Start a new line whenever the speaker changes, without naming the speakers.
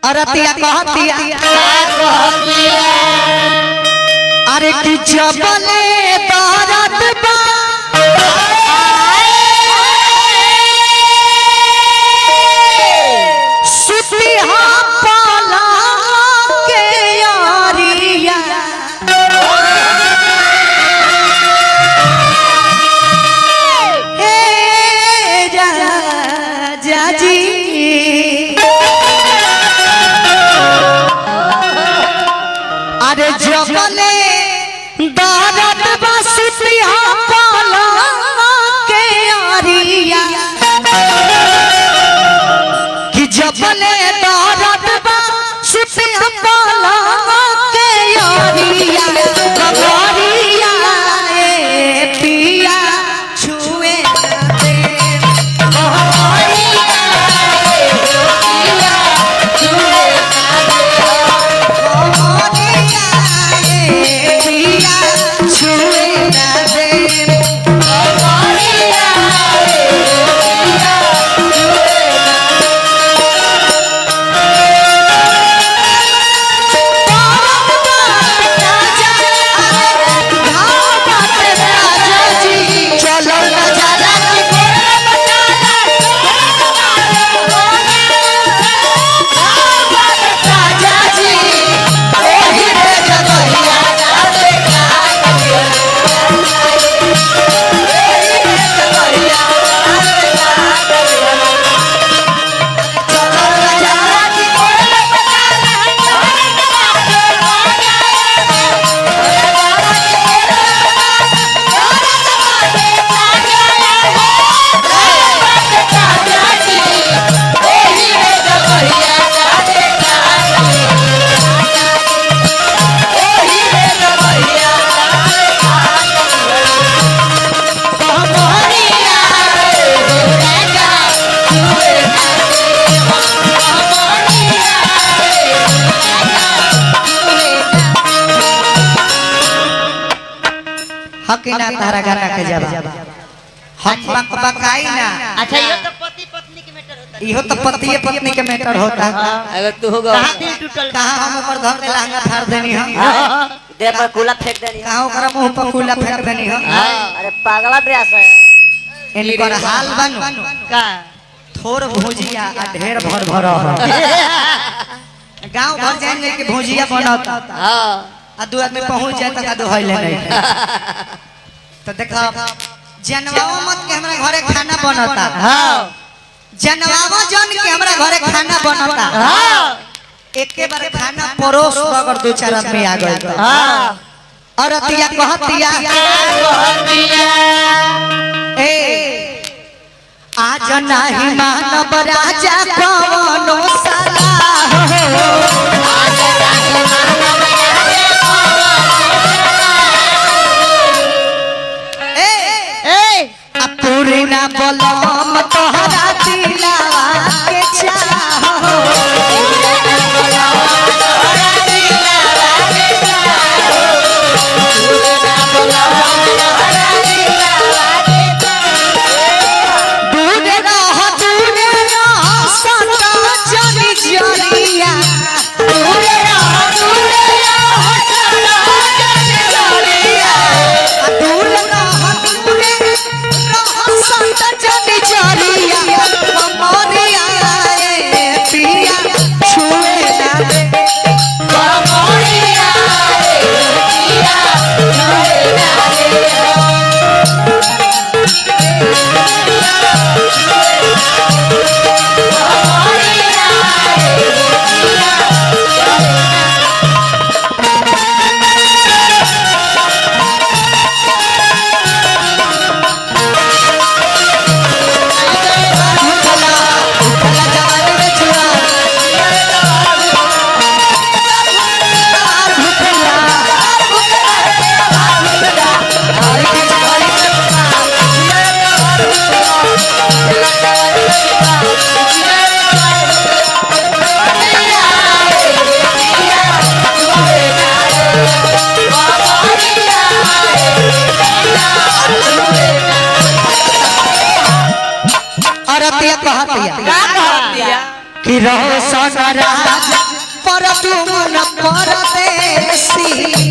अरतिया कहतिया अरे कि जबले दर्द बा सुतिहा पाला के यारिया हे राजा जी अरे जबले दर्द बा सुतिहा पाला के यारिया कि जबले दर्द बा सुतिहा पाला के यारिया कबरिया ए पिया छुए दे कबरिया ए पिया छुए हकीना तारा गाना के जवाब हम बकाई ना।
अच्छा ये तो पति पत्नी के मैटर होता है।
इहो तो पति पत्नी के मैटर होता है।
अगर तू होगा
कहां दिल टूटल
कहां हम ऊपर धर के लहंगा फाड़ देनी हो
दे पर कूला फेंक देनी
कहां ओकरा मुंह पर कूला फेंक देनी हो
अरे पागला ब्यास है
इनकर हाल बनू
का
थोर भुजिया आ ढेर भर भर गांव भर जाएंगे कि भुजिया बनता
हां
आ दो आदमी पहुंच जाए तक दो होइले नहीं तो देखो जनवावा मत के हमरा घरे खाना बनता
हां
जनवावा जन के हमरा घरे खाना बनता
हां
एके बार खाना परोस अगर दो चार आदमी आ गए
हां
और अतिया कहतिया ए आज नाही मानव राजा कवनो साला हो आज नाही मानव पूर्णा बलम तोहरा दिलावा के चाहो दूर रह सदा जनी जरिया दूर रह सदा जनी जरिया दूर रह सदा जनी रोशन राज पर तुम न परदेसी